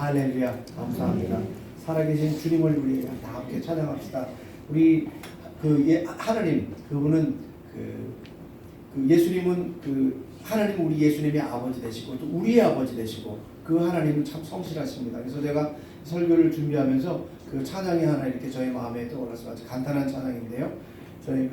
할렐루야. 감사합니다. 살아계신 주님을 우리 다 함께 찬양합시다. 우리 하나님 그분은 예수님은 하나님 우리 예수님의 아버지 되시고 또 우리의 아버지 되시고 그 하나님은 참 성실하십니다. 그래서 제가 설교를 준비하면서 그 찬양이 하나 이렇게 저희 마음에 떠올라서 아주 간단한 찬양인데요. 저희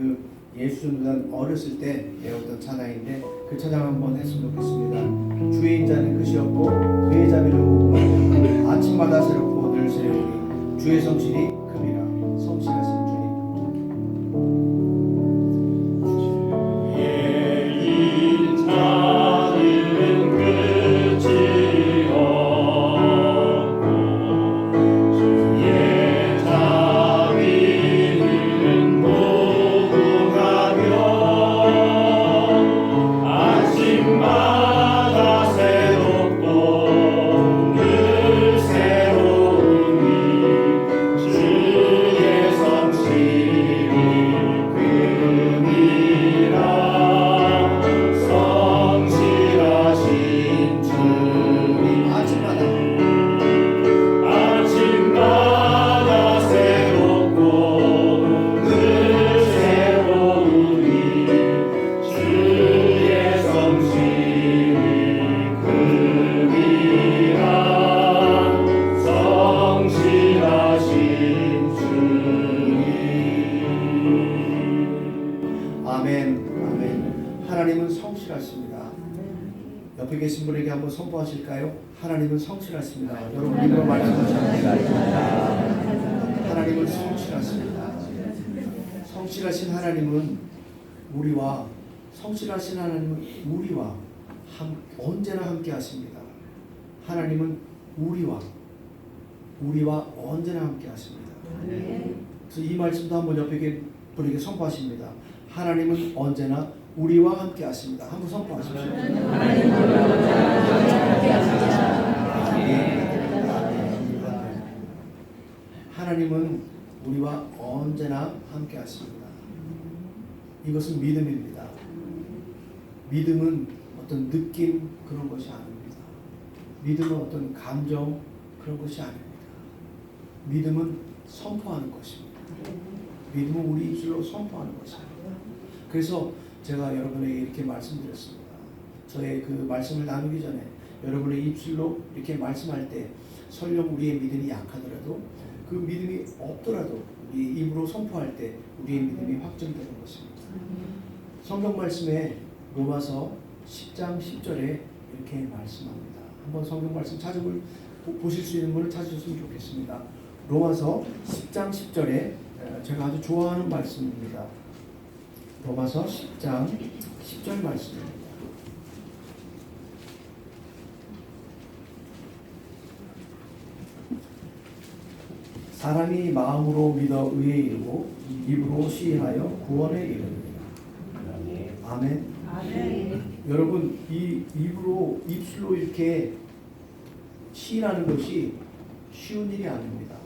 예수전도단 어렸을 때 배웠던 찬양인데 그 찬양 한번 했으면 좋겠습니다. 주의 인자는 끝이 없고 그의 자비는 무궁하며 아침마다 새롭고 늘 새로우니 주의 성실이 큼이라. 성실하신 주님. 옆에 계신 분에게 한번 선포하실까요? 하나님은 성실하십니다. 여러분 믿음으로 말씀하십니다. 하나님은 성실하십니다. 성실하신 하나님은 성실하신 하나님은 우리와 언제나 함께 하십니다. 하나님은 우리와 언제나 함께 하십니다. 그래서 이 말씀도 한번 옆에 분에게 선포하십니다. 하나님은 언제나 우리와 함께 하십니다. 한번 선포하십시오. 하나님은 우리와 언제나 함께 하십니다. 이것은 믿음입니다. 믿음은 어떤 느낌 그런 것이 아닙니다. 믿음은 어떤 감정 그런 것이 아닙니다. 믿음은 선포하는 것입니다. 믿음은 우리 입술로 선포하는 것입니다. 그래서 제가 여러분에게 이렇게 말씀드렸습니다. 저의 그 말씀을 나누기 전에 여러분의 입술로 이렇게 말씀할 때 설령 우리의 믿음이 약하더라도 그 믿음이 없더라도 우리 입으로 선포할 때 우리의 믿음이 확정되는 것입니다. 성경 말씀에 로마서 10장 10절에 이렇게 말씀합니다. 한번 성경 말씀 보실 수 있는 분을 찾으셨으면 좋겠습니다. 로마서 10장 10절에 제가 아주 좋아하는 말씀입니다. 로마서 10장 10절 말씀입니다. 사람이 마음으로 믿어 의에 이르고 입으로 시인하여 구원에 이르느니라. 아멘. 아멘. 여러분 이 입술로 이렇게 시인하는 것이 쉬운 일이 아닙니다.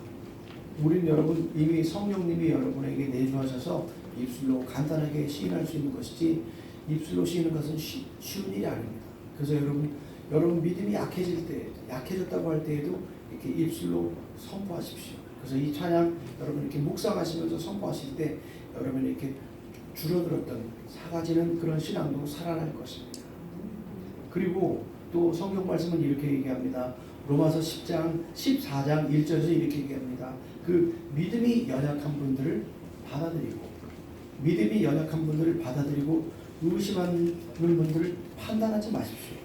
우린 여러분 이미 성령님이 여러분에게 내주하셔서 입술로 간단하게 시인할 수 있는 것이지 입술로 시인하는 것은 쉬운 일이 아닙니다. 그래서 여러분 믿음이 약해졌다고 할 때에도 이렇게 입술로 선포하십시오. 그래서 이 찬양 여러분 이렇게 묵상하시면서 선포하실 때 여러분이 이렇게 줄어들었던 사라지는 그런 신앙도 살아날 것입니다. 그리고 또 성경 말씀은 이렇게 얘기합니다. 로마서 14장 1절에서 이렇게 얘기합니다. 그 믿음이 연약한 분들을 받아들이고 의심하는 분들을 판단하지 마십시오.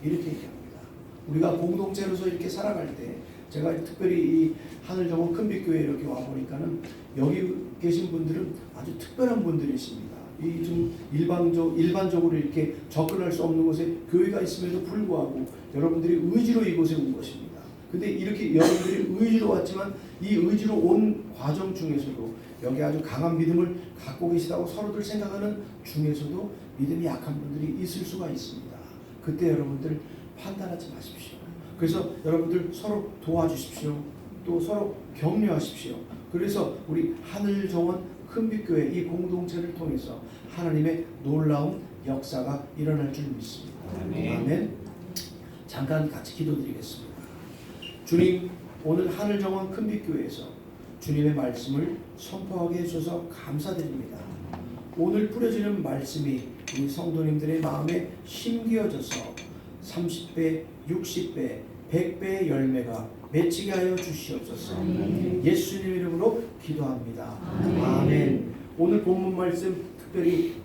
이렇게 얘기합니다. 우리가 공동체로서 이렇게 살아갈 때 제가 특별히 이 하늘정원 큰빛교회에 이렇게 와보니까는 여기 계신 분들은 아주 특별한 분들이십니다. 이 좀 일반적으로 이렇게 접근할 수 없는 곳에 교회가 있음에도 불구하고 여러분들이 의지로 이곳에 온 것입니다. 근데 이렇게 여러분들이 의지로 왔지만 이 의지로 온 과정 중에서도 여기 아주 강한 믿음을 갖고 계시다고 서로들 생각하는 중에서도 믿음이 약한 분들이 있을 수가 있습니다. 그때 여러분들 판단하지 마십시오. 그래서 여러분들 서로 도와주십시오. 또 서로 격려하십시오. 그래서 우리 하늘정원 큰빛교회 이 공동체를 통해서 하나님의 놀라운 역사가 일어날 줄 믿습니다. 아멘. 잠깐 같이 기도드리겠습니다. 주님, 오늘 하늘정원 큰빛교회에서 주님의 말씀을 선포하게 해주셔서 감사드립니다. 오늘 뿌려지는 말씀이 우리 성도님들의 마음에 심기어져서 30배, 60배, 100배의 열매가 맺히게 하여 주시옵소서. 예수님 이름으로 기도합니다. 아멘. 오늘 본문 말씀 특별히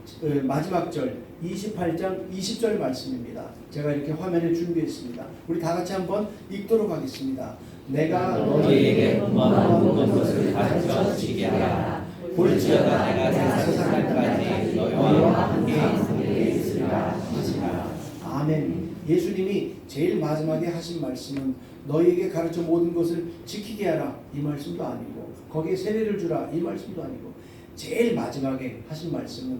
마지막 절 28장 20절 말씀입니다. 제가 이렇게 화면에 준비했습니다. 우리 다 같이 한번 읽도록 하겠습니다. 내가 너희에게 원하는 모든 것을 가르쳐 주시게 하라. 볼지어다 내가 세상까지 너희와 함께 있으리라 하시라. 아멘. 예수님이 제일 마지막에 하신 말씀은 너희에게 가르쳐 모든 것을 지키게 하라 이 말씀도 아니고, 거기에 세례를 주라 이 말씀도 아니고, 제일 마지막에 하신 말씀은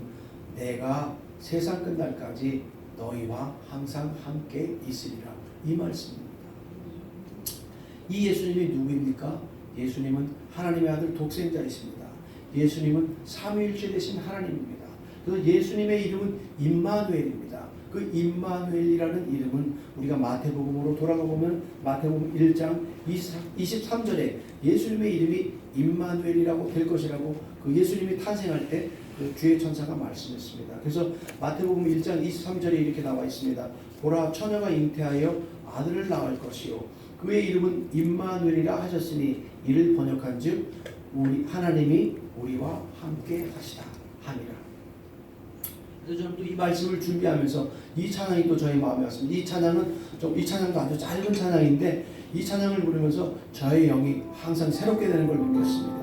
내가 세상 끝날까지 너희와 항상 함께 있으리라 이 말씀입니다. 이 예수님이 누구입니까? 예수님은 하나님의 아들 독생자이십니다. 예수님은 삼위일체 되신 하나님입니다. 그래서 예수님의 이름은 임마누엘입니다. 그 임마누엘이라는 이름은 우리가 마태복음으로 돌아가 보면 마태복음 1장 23절에 예수님의 이름이 임마누엘이라고 될 것이라고 그 예수님이 탄생할 때 그 주의 천사가 말씀했습니다. 그래서 마태복음 1장 23절에 이렇게 나와 있습니다. 보라, 처녀가 잉태하여 아들을 낳을 것이요 그의 이름은 임마누엘이라 하셨으니 이를 번역한즉 우리 하나님이 우리와 함께 하시다 하니라. 그래서 저는 또 이 말씀을 준비하면서 이 찬양이 또 저희 마음에 왔습니다. 이 찬양도 아주 짧은 찬양인데 이 찬양을 부르면서 저의 영이 항상 새롭게 되는 걸 느꼈습니다.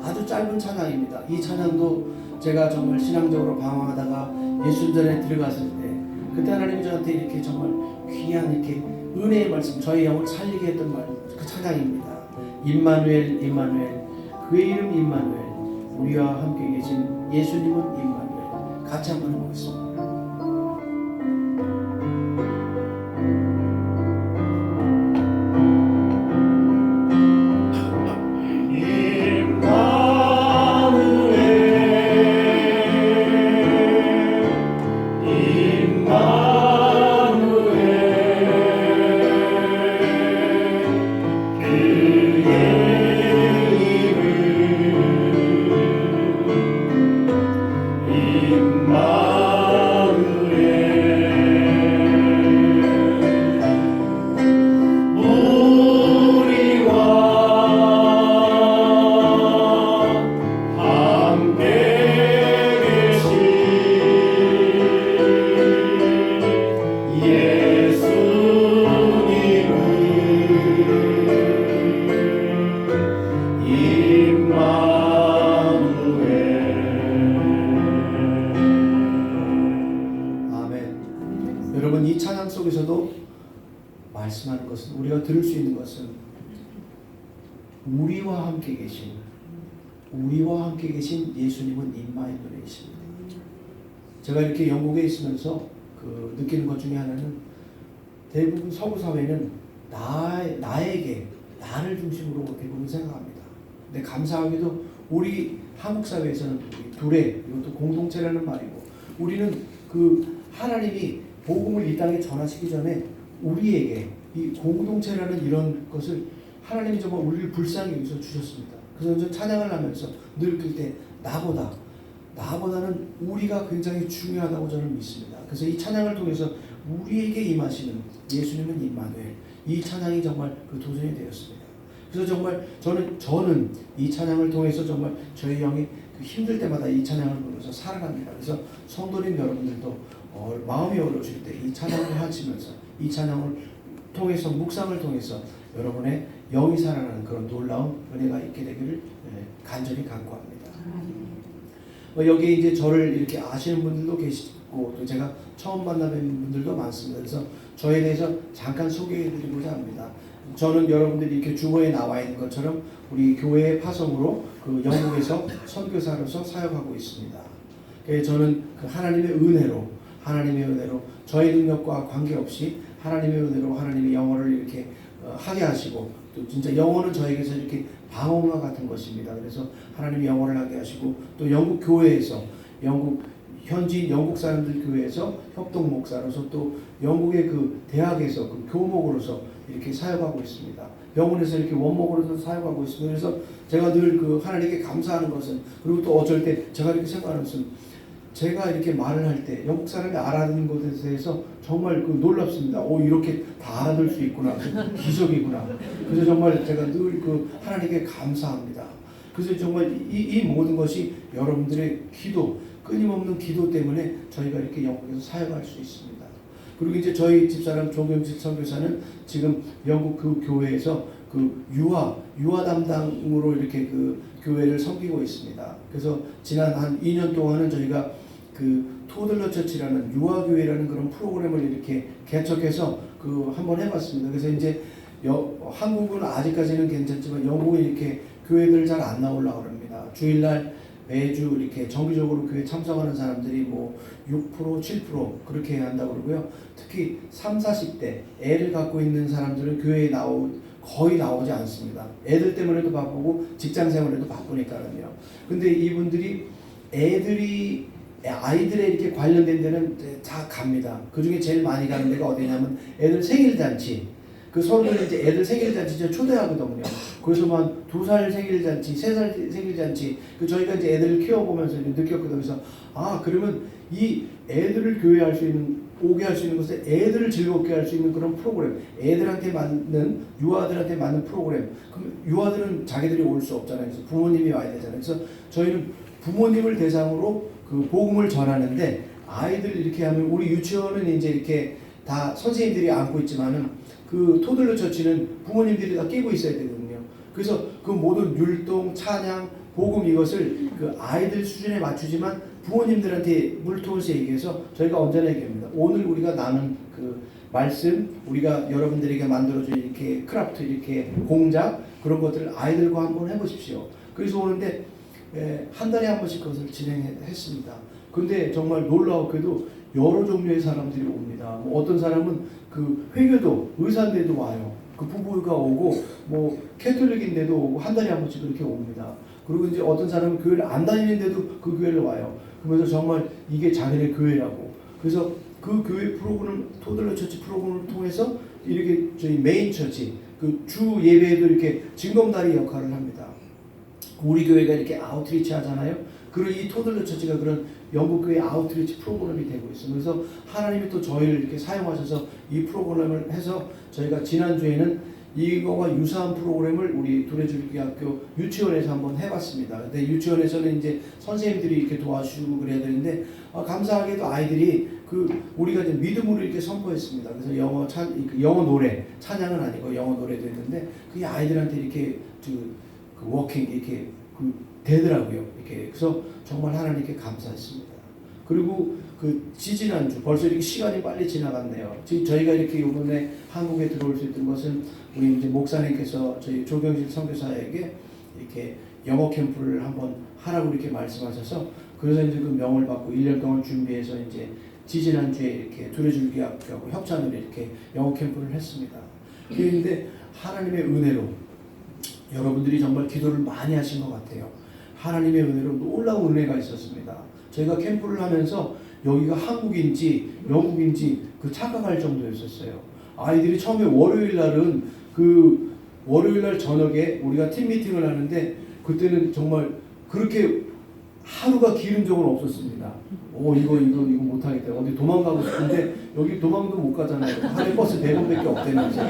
아주 짧은 찬양입니다. 이 찬양도 제가 정말 신앙적으로 방황하다가 예술전에 들어갔을 때 그때 하나님이 저한테 이렇게 정말 귀한 이렇게 은혜의 말씀, 저의 영을 살리게 했던 그 찬양입니다. 임마누엘, 임마누엘, 그의 이름 임마누엘, 우리와 함께 계신 예수님은 임마누엘. 같이 한번 해보겠습니다. 여러분, 이 찬양 속에서도 말씀하는 것은, 우리가 들을 수 있는 것은 우리와 함께 계신 예수님은 임마누엘이십니다. 제가 이렇게 영국에 있으면서 느끼는 것 중에 하나는 대부분 서구 사회는 나를 중심으로 대부분 생각합니다. 근데 감사하게도 우리 한국 사회에서는 둘의, 이것도 공동체라는 말이고, 우리는 하나님이 복음을 이 땅에 전하시기 전에 우리에게 이 공동체라는 이런 것을 하나님이 정말 우리를 불쌍히 여기서 주셨습니다. 그래서 저 찬양을 하면서 느낄 때 나보다는 우리가 굉장히 중요하다고 저는 믿습니다. 그래서 이 찬양을 통해서 우리에게 임하시는 예수님은 임마누엘, 이 찬양이 정말 그 도전이 되었습니다. 그래서 정말 저는 이 찬양을 통해서 정말 저희 영이 힘들 때마다 이 찬양을 부르면서 살아갑니다. 그래서 성도님 여러분들도 마음이 어려우실 때 이 찬양을 하시면서 이 찬양을 통해서, 묵상을 통해서 여러분의 영이 살아나는 그런 놀라운 은혜가 있게 되기를 간절히 간구합니다. 여기 이제 저를 이렇게 아시는 분들도 계시고 또 제가 처음 만나뵌 분들도 많습니다. 그래서 저에 대해서 잠깐 소개해드리고자 합니다. 저는 여러분들이 이렇게 주보에 나와 있는 것처럼 우리 교회의 파송으로 영국에서 선교사로서 사역하고 있습니다. 저는 하나님의 은혜로 저의 능력과 관계없이 하나님의 은혜로 하나님의 영어를 이렇게 하게 하시고, 또 진짜 영어는 저에게서 이렇게 방언과 같은 것입니다. 그래서 하나님이 영어를 하게 하시고, 또 영국 교회에서 현지인 영국 사람들 교회에서 협동 목사로서, 또 영국의 대학에서 교목으로서 이렇게 사역하고 있습니다. 병원에서 이렇게 원목으로도 사용하고 있습니다. 그래서 제가 늘 그 하나님께 감사하는 것은, 그리고 또 어쩔 때 제가 이렇게 생각하는 것은, 제가 이렇게 말을 할 때 영국 사람이 알아듣는 것에 대해서 정말 그 놀랍습니다. 오, 이렇게 다 알아들 수 있구나. 기적이구나. 그래서 정말 제가 늘 그 하나님께 감사합니다. 그래서 정말 이 모든 것이 여러분들의 기도, 끊임없는 기도 때문에 저희가 이렇게 영국에서 사역할 수 있습니다. 그리고 이제 저희 집사람 조경식 선교사는 지금 영국 그 교회에서 그 유아 담당으로 이렇게 그 교회를 섬기고 있습니다. 그래서 지난 한 2년 동안은 저희가 그 토들러 처치라는 유아교회라는 그런 프로그램을 이렇게 개척해서 그 한번 해봤습니다. 그래서 이제 한국은 아직까지는 괜찮지만 영국은 이렇게 교회들 잘 안 나오려고 합니다. 주일날 매주 이렇게 정기적으로 교회 참석하는 사람들이 뭐 6%, 7% 그렇게 한다고 그러고요. 특히 3, 40대 애를 갖고 있는 사람들은 교회에 거의 나오지 않습니다. 애들 때문에도 바쁘고 직장 생활에도 바쁘니까요. 근데 이분들이 아이들에 이렇게 관련된 데는 다 갑니다. 그 중에 제일 많이 가는 데가 어디냐면 애들 생일잔치. 그 서로들 이제 애들 생일잔치 초대하거든요. 그래서 막 2살 생일잔치, 3살 생일잔치. 그 저희가 이제 애들을 키워보면서 느꼈거든요. 그래서 그러면 이 애들을 교회할 수 있는, 오게 할 수 있는 것에 애들을 즐겁게 할 수 있는 그런 프로그램, 애들한테 맞는, 유아들한테 맞는 프로그램. 그럼 유아들은 자기들이 올 수 없잖아요. 그래서 부모님이 와야 되잖아요. 그래서 저희는 부모님을 대상으로 그 복음을 전하는데, 아이들 이렇게 하면, 우리 유치원은 이제 이렇게 다 선생님들이 안고 있지만은 그 토들러 처치는 부모님들이 다 끼고 있어야 되거든요. 그래서 그 모든 율동, 찬양, 복음 이것을 그 아이들 수준에 맞추지만 부모님들한테 물통을 얘기해서 저희가 언제나 얘기합니다. 오늘 우리가 나눈 그 말씀, 우리가 여러분들에게 만들어준 이렇게 크라프트, 이렇게 공작, 그런 것들을 아이들과 한번 해보십시오. 그래서 오는데 한 달에 한 번씩 그것을 진행했습니다. 근데 정말 놀라웠게도 여러 종류의 사람들이 옵니다. 뭐 어떤 사람은 그 회교도, 의사인데도 와요. 그 부부가 오고, 뭐 캐톨릭인데도 오고, 한 달에 한 번씩 그렇게 옵니다. 그리고 이제 어떤 사람은 교회를 안 다니는데도 그 교회를 와요. 그러면서 정말 이게 자기네 교회라고. 그래서 그 교회 프로그램, 토들러 처치 프로그램을 통해서 이렇게 저희 메인 처치, 그 주 예배에도 이렇게 징검다리 역할을 합니다. 우리 교회가 이렇게 아웃리치 하잖아요. 그리고 이 토들러 처치가 그런 영국 교회 아웃리치 프로그램이 되고 있습니다. 그래서 하나님이 또 저희를 이렇게 사용하셔서 이 프로그램을 해서 저희가 지난주에는 이거와 유사한 프로그램을 우리 두레줄기학교 유치원에서 한번 해봤습니다. 근데 유치원에서는 이제 선생님들이 이렇게 도와주고 그래야 되는데 감사하게도 아이들이 우리가 이제 믿음으로 이렇게 선포했습니다. 그래서 영어 노래, 찬양은 아니고 영어 노래도 했는데 그게 아이들한테 이렇게 그 워킹 이렇게 되더라고요. 이렇게. 그래서 정말 하나님께 감사했습니다. 그리고 지지난주 벌써 이렇게 시간이 빨리 지나갔네요. 지금 저희가 이렇게 이번에 한국에 들어올 수 있던 것은 우리 이제 목사님께서 저희 조경식 선교사에게 이렇게 영어 캠프를 한번 하라고 이렇게 말씀하셔서, 그래서 이제 그 명을 받고 1년 동안 준비해서 이제 지지난주에 이렇게 두레줄기학교하고 협찬으로 이렇게 영어 캠프를 했습니다. 그런데 하나님의 은혜로 여러분들이 정말 기도를 많이 하신 것 같아요. 하나님의 은혜로 놀라운 은혜가 있었습니다. 저희가 캠프를 하면서 여기가 한국인지 영국인지 착각할 정도였었어요. 아이들이 처음에 월요일 날 저녁에 우리가 팀 미팅을 하는데, 그때는 정말 그렇게 하루가 길은 적은 없었습니다. 이거 못하겠다. 어디 도망가고 싶은데 여기 도망도 못 가잖아요. 하루에 버스 100원밖에 없다면서.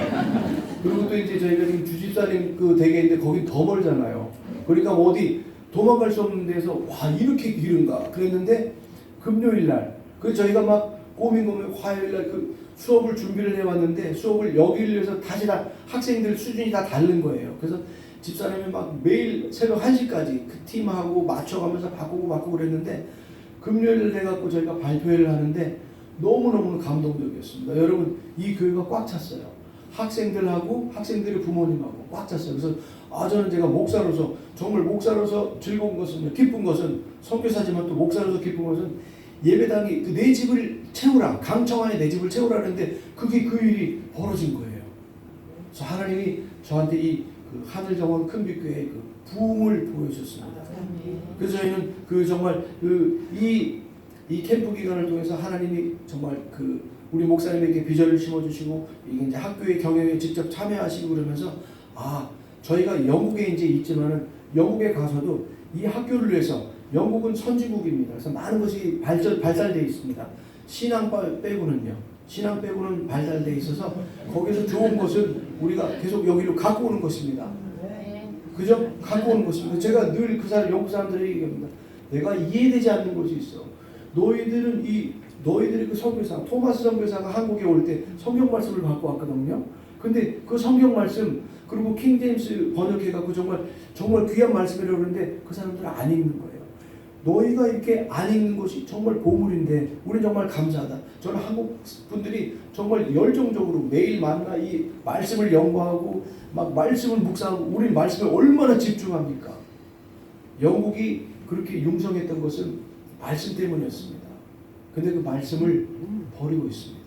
그리고 또 이제 저희가 지금 주집사님 댁에 거기 더 멀잖아요. 그러니까 어디 도망갈 수 없는 데서 이렇게 길은가 그랬는데, 금요일 날 저희가 막 고민 화요일 날 수업을 준비를 해왔는데, 수업을 여기를 위해서 다시 다 학생들 수준이 다 다른 거예요. 그래서 집사람이 막 매일 새벽 1시까지 그 팀하고 맞춰가면서 바꾸고 그랬는데, 금요일 돼갖고 저희가 발표회를 하는데 너무너무 감동적이었습니다. 여러분, 이 교회가 꽉 찼어요. 학생들하고 학생들의 부모님하고 꽉 찼어요. 그래서 저는 제가 목사로서 정말 목사로서 즐거운 것은, 기쁜 것은, 선교사지만 또 목사로서 기쁜 것은 예배당이 내 집을 채우라, 강청 안에 내 집을 채우라 하는데 그게 그 일이 벌어진 거예요. 그래서 하나님이 저한테 이 하늘정원 큰빛교회의 부흥을 보여주셨습니다. 그래서 저희는 정말 이 캠프 기간을 통해서 하나님이 정말 우리 목사님에게 비전을 심어주시고, 이게 이제 학교의 경영에 직접 참여하시고 그러면서 저희가 영국에 이제 있지만은 영국에 가서도 이 학교를 위해서 영국은 선진국입니다. 그래서 많은 것이 발달되어 있습니다. 신앙 빼고는 발달되어 있어서 거기서 좋은 것은 우리가 계속 여기로 갖고 오는 것입니다. 그죠? 갖고 오는 것입니다. 제가 늘 영국 사람들에게 얘기합니다. 내가 이해되지 않는 것이 있어. 너희들이 그 선교사, 토마스 선교사가 한국에 올 때 성경 말씀을 갖고 왔거든요. 근데 그 성경 말씀, 그리고 킹 제임스 번역해갖고 정말 귀한 말씀이라고 그러는데 그 사람들은 안 읽는 거예요. 너희가 이렇게 안 읽는 것이 정말 보물인데 우리는 정말 감사하다. 저는 한국 분들이 정말 열정적으로 매일 만나 이 말씀을 연구하고 막 말씀을 묵상하고 우리는 말씀에 얼마나 집중합니까? 영국이 그렇게 융성했던 것은 말씀 때문이었습니다. 근데 그 말씀을 버리고 있습니다.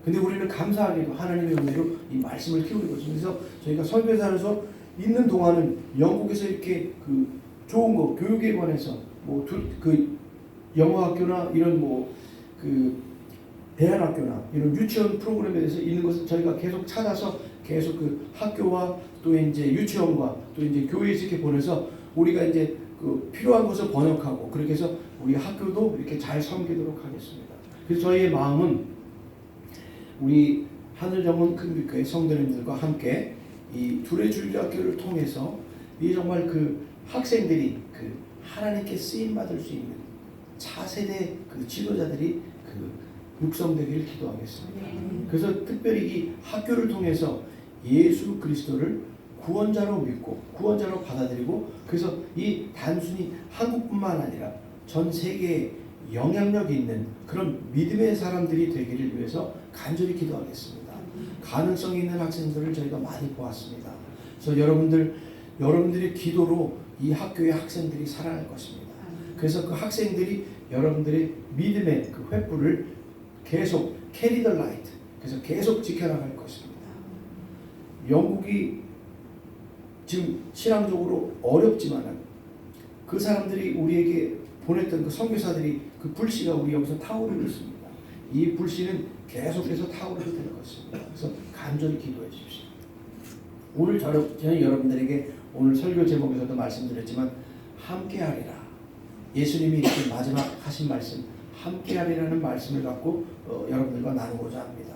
근데 우리는 감사하게도 하나님의 은혜로 이 말씀을 키우는 것입니다. 그래서 저희가 설교사로서 있는 동안은 영국에서 이렇게 그 좋은 거 교육에 관해서 그 영어학교나 이런 그 대안학교나 이런 유치원 프로그램에 대해서 있는 것을 저희가 계속 찾아서 계속 그 학교와 또 이제 유치원과 또 이제 교회에서 이렇게 보내서 우리가 이제 그 필요한 것을 번역하고 그렇게 해서 우리 학교도 이렇게 잘 섬기도록 하겠습니다. 그래서 저희의 마음은 우리 하늘정원 큰빛교회 성도님들과 함께 이 둘의 줄기학교를 통해서 이 정말 그 학생들이 그 하나님께 쓰임 받을 수 있는 차세대 그 지도자들이 그 육성되기를 기도하겠습니다. 그래서 특별히 이 학교를 통해서 예수 그리스도를 구원자로 믿고 구원자로 받아들이고 그래서 이 단순히 한국뿐만 아니라 전 세계에 영향력 있는 그런 믿음의 사람들이 되기를 위해서 간절히 기도하겠습니다. 가능성 있는 학생들을 저희가 많이 보았습니다. 그래서 여러분들의 기도로 이 학교의 학생들이 살아날 것입니다. 그래서 그 학생들이 여러분들의 믿음의 그 횃불을 계속 carry the light, 그래서 계속 지켜나갈 것입니다. 영국이 지금 신앙적으로 어렵지만은 그 사람들이 우리에게 보냈던 그 선교사들이 그 불씨가 우리 여기서 타오르고 있습니다. 이 불씨는 계속해서 타오르게 될 것입니다. 그래서 간절히 기도해 주십시오. 오늘 저는 여러분들에게 오늘 설교 제목에서도 말씀드렸지만 함께하리라. 예수님이 이렇게 마지막 하신 말씀 함께하리라는 말씀을 갖고 여러분들과 나누고자 합니다.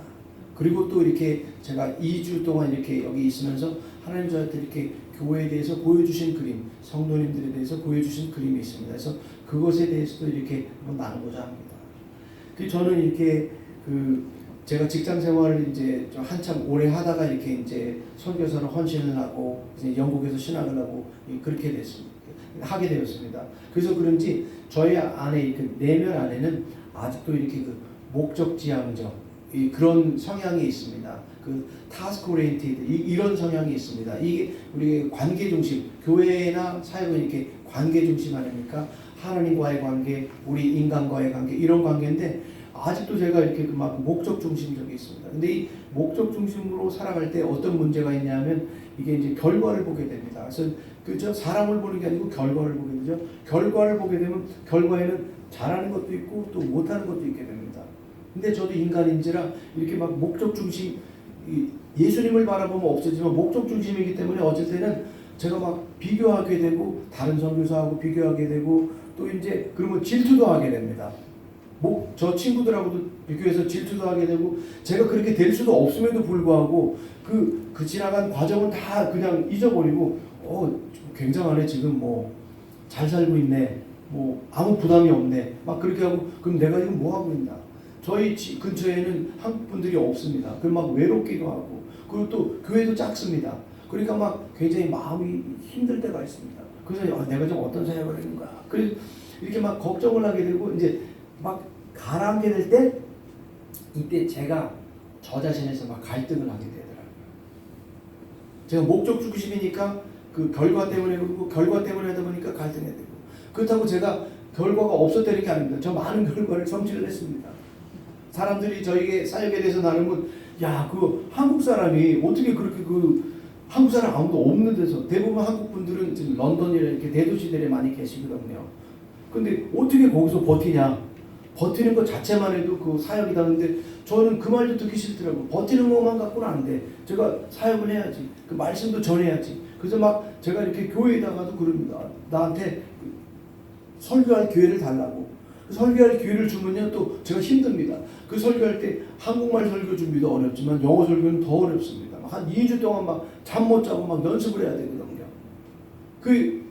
그리고 또 이렇게 제가 2주 동안 이렇게 여기 있으면서 하나님 저한테 이렇게 교회에 대해서 보여주신 그림, 성도님들에 대해서 보여주신 그림이 있습니다. 그래서 그것에 대해서도 이렇게 한번 나누고자 합니다. 저는 이렇게 제가 직장 생활을 이제 좀 한참 오래 하다가 이렇게 이제 선교사로 헌신을 하고 이제 영국에서 신학을 하고 그렇게 됐습니다. 하게 되었습니다. 그래서 그런지 저희 안에 그 내면 안에는 아직도 이렇게 그 목적지향적 그런 성향이 있습니다. 그 타스크 오리엔티드 이런 성향이 있습니다. 이게 우리 관계 중심, 교회나 사역은 이렇게 관계 중심 아닙니까? 하나님과의 관계, 우리 인간과의 관계 이런 관계인데 아직도 제가 이렇게 막 목적 중심적이 있습니다. 근데 이 목적 중심으로 살아갈 때 어떤 문제가 있냐면 이게 이제 결과를 보게 됩니다. 그래서 사람을 보는 게 아니고 결과를 보게 되죠. 결과를 보게 되면 결과에는 잘하는 것도 있고 또 못하는 것도 있게 됩니다. 근데 저도 인간인지라 이렇게 막 목적 중심, 예수님을 바라보면 없어지만 목적 중심이기 때문에 어쩔 때는 제가 막 비교하게 되고 다른 선교사하고 비교하게 되고 또 이제 그러면 질투도 하게 됩니다. 저 친구들하고도 비교해서 질투도 하게 되고 제가 그렇게 될 수도 없음에도 불구하고 그 지나간 과정은 다 그냥 잊어버리고 굉장하네 지금 잘 살고 있네 아무 부담이 없네 막 그렇게 하고 그럼 내가 지금 뭐 하고 있나 저희 근처에는 한국 분들이 없습니다. 그럼 막 외롭기도 하고 그리고 또 교회도 작습니다. 그러니까 막 굉장히 마음이 힘들 때가 있습니다. 그래서 내가 좀 어떤 사역을 하는가 그래서 이렇게 막 걱정을 하게 되고 이제 막 가라앉게 될 때 이때 제가 저 자신에서 막 갈등을 하게 되더라고요. 제가 목적 중심이니까 그 결과 때문에 그러고 결과 때문에 하다 보니까 갈등이 되고 그렇다고 제가 결과가 없었다는 게 아닙니다. 저 많은 결과를 성취를 했습니다. 사람들이 저에게 사역에 대해서 나누면 그 한국 사람이 어떻게 그렇게 한국 사람 아무도 없는 데서 대부분 한국 분들은 지금 런던이나 이렇게 대도시들에 많이 계시거든요. 근데 어떻게 거기서 버티냐? 버티는 것 자체만 해도 그 사역이다. 근데 저는 그 말도 듣기 싫더라고. 버티는 것만 갖고는 안 돼. 제가 사역을 해야지. 그 말씀도 전해야지. 그래서 막 제가 이렇게 교회에다가도 그럽니다. 나한테 설교할 기회를 달라고. 설교할 기회를 주면요 또 제가 힘듭니다. 그 설교할 때 한국말 설교 준비도 어렵지만 영어 설교는 더 어렵습니다. 한 2주 동안 막 잠 못 자고 막 연습을 해야 되거든요. 그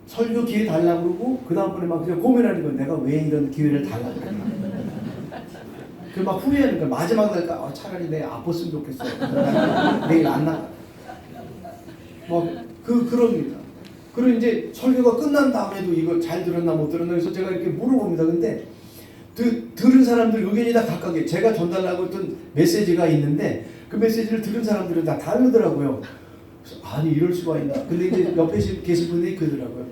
설교 기회 달라고 그러고 그 다음번에 막 그냥 고민하는 거예요. 내가 왜 이런 기회를 달라고 그랬나. 그 막 후회하는 거야. 마지막 날까 차라리 내가 아팠으면 좋겠어. 내일 안 나가. 그럽니다. 그리고 이제 설교가 끝난 다음에도 이거 잘 들었나 못 들었나 해서 제가 이렇게 물어봅니다. 근데 들은 사람들 의견이 다 각각이에요. 제가 전달하고 있던 메시지가 있는데 그 메시지를 들은 사람들은 다 다르더라고요. 그래서 아니 이럴 수가 있나. 근데 이제 옆에 계신 분이 그러더라고요.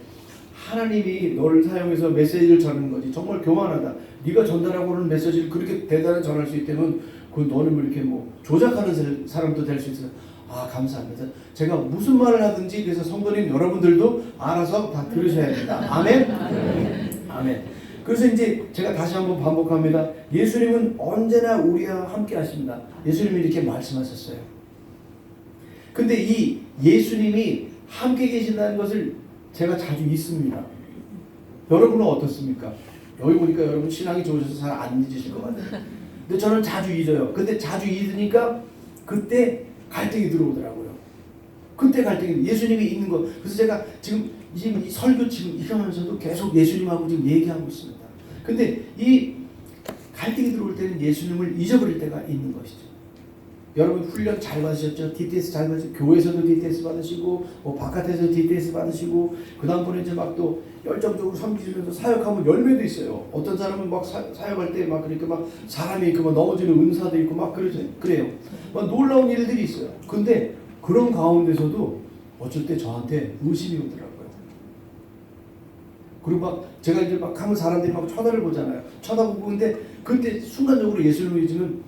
하나님이 너를 사용해서 메시지를 전하는 거지. 정말 교만하다. 네가 전달하고 오는 메시지를 그렇게 대단히 전할 수 있다면 그 너는 뭐 이렇게 뭐 조작하는 사람도 될 수 있어요. 아 감사합니다. 제가 무슨 말을 하든지 그래서 성도님 여러분들도 알아서 다 들으셔야 됩니다. 아멘. 아멘. 그래서 이제 제가 다시 한번 반복합니다. 예수님은 언제나 우리와 함께 하십니다. 예수님이 이렇게 말씀하셨어요. 근데 이 예수님이 함께 계신다는 것을 제가 자주 잊습니다. 여러분은 어떻습니까? 여기 보니까 여러분 신앙이 좋으셔서 잘 안 잊으실 것 같아요. 근데 저는 자주 잊어요. 근데 자주 잊으니까 그때 갈등이 들어오더라고요. 그때 갈등이 예수님이 있는 거. 그래서 제가 지금 이 설교 지금 이러면서도 계속 예수님하고 지금 얘기하고 있습니다. 근데 이 갈등이 들어올 때는 예수님을 잊어버릴 때가 있는 것이죠. 여러분 훈련 잘 받으셨죠? DTS 잘 받으시고 교회에서도 DTS 받으시고 뭐 바깥에서 DTS 받으시고 그 다음번에 이제 막 또 열정적으로 섬기시면서 사역하면 열매도 있어요. 어떤 사람은 막 사역할 때 막 그렇게 막 사람이 있고 막 넘어지는 은사도 있고 막 그래요. 막 놀라운 일들이 있어요. 근데 그런 가운데서도 어쩔 때 저한테 의심이 오더라고요. 그리고 막 제가 이제 막 하면 사람들이 막 쳐다를 보잖아요. 쳐다보고 근데 그때 순간적으로 예수님을 잊으면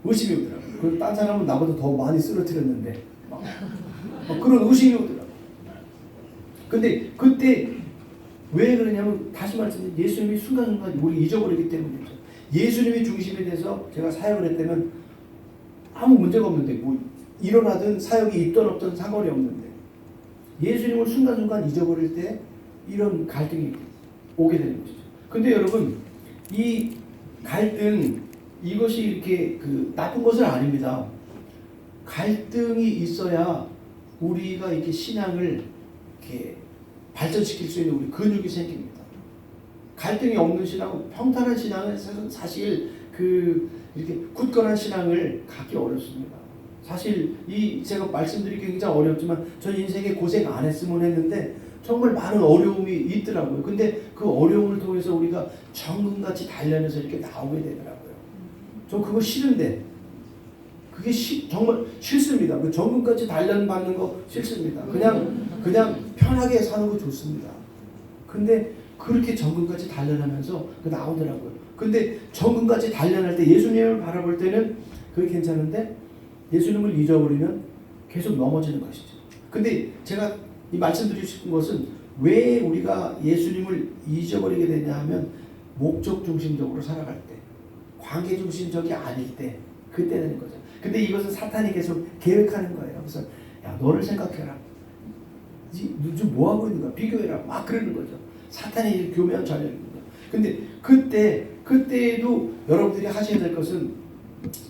의심이 오더라고요. 그리고 딴 사람은 나보다 더 많이 쓰러뜨렸는데 막 그런 의심이 오더라고요. 근데 그때 왜 그러냐면 다시 말씀드리면 예수님이 순간순간 우리 잊어버리기 때문이죠. 예수님이 중심이 돼서 제가 사역을 했다면 아무 문제가 없는데 뭐 일어나든 사역이 있든 없든 상관이 없는데 예수님을 순간순간 잊어버릴 때 이런 갈등이 오게 되는 것이죠. 근데 여러분 이 갈등 이것이 이렇게 그 나쁜 것은 아닙니다. 갈등이 있어야 우리가 이렇게 신앙을 이렇게 발전시킬 수 있는 우리 근육이 생깁니다. 갈등이 없는 신앙, 평탄한 신앙은 사실 그 이렇게 굳건한 신앙을 갖기 어렵습니다. 사실 이 제가 말씀드리기 굉장히 어렵지만 저 인생에 고생 안 했으면 했는데 정말 많은 어려움이 있더라고요. 근데 그 어려움을 통해서 우리가 정금같이 단련해서 이렇게 나오게 되더라고요. 저 그거 싫은데 그게 정말 싫습니다. 그 정금같이 단련 받는 거 싫습니다. 그냥 편하게 사는 거 좋습니다. 근데 그렇게 정금같이 단련하면서 그 나오더라고요. 근데 정금같이 단련할 때 예수님을 바라볼 때는 그게 괜찮은데 예수님을 잊어버리면 계속 넘어지는 것이죠. 근데 제가 이 말씀드리고 싶은 것은 왜 우리가 예수님을 잊어버리게 되냐 하면 목적 중심적으로 살아갈 때, 관계 중심적이 아닐 때 그때는 거죠. 근데 이것은 사탄이 계속 계획하는 거예요. 그래서 야 너를 생각해라. 요즘 뭐 하고 있는 거야? 비교해라. 막 그러는 거죠. 사탄이 교묘한 전략입니다. 근데 그때에도 여러분들이 하셔야 될 것은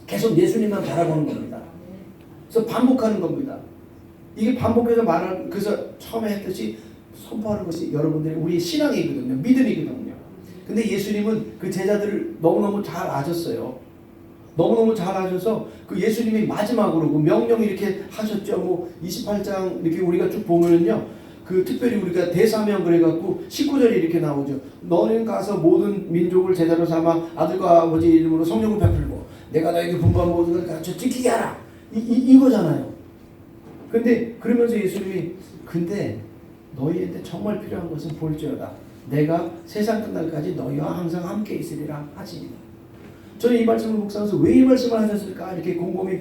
계속 예수님만 바라보는 겁니다. 그래서 반복하는 겁니다. 이게 반복해서 말하는, 그래서 처음에 했듯이 선포하는 것이 여러분들의 우리의 신앙이거든요. 믿음이거든요. 근데 예수님은 그 제자들을 너무너무 잘 아셨어요. 너무너무 잘 아셔서 그 예수님이 마지막으로 그 명령 이렇게 하셨죠. 뭐 28장 이렇게 우리가 쭉 보면은요. 그 특별히 우리가 대사명 그래갖고 19절에 이렇게 나오죠. 너는 가서 모든 민족을 제자로 삼아 아들과 아버지 이름으로 성령을 베풀고 내가 너에게 분부한 모든 걸 가르쳐 지키게 하라. 이거잖아요. 근데 그러면서 예수님이 근데 너희한테 정말 필요한 것은 볼지어다. 내가 세상 끝날까지 너희와 항상 함께 있으리라 하시니. 저는 이 말씀을 묵상해서 왜 이 말씀을 하셨을까 이렇게 곰곰이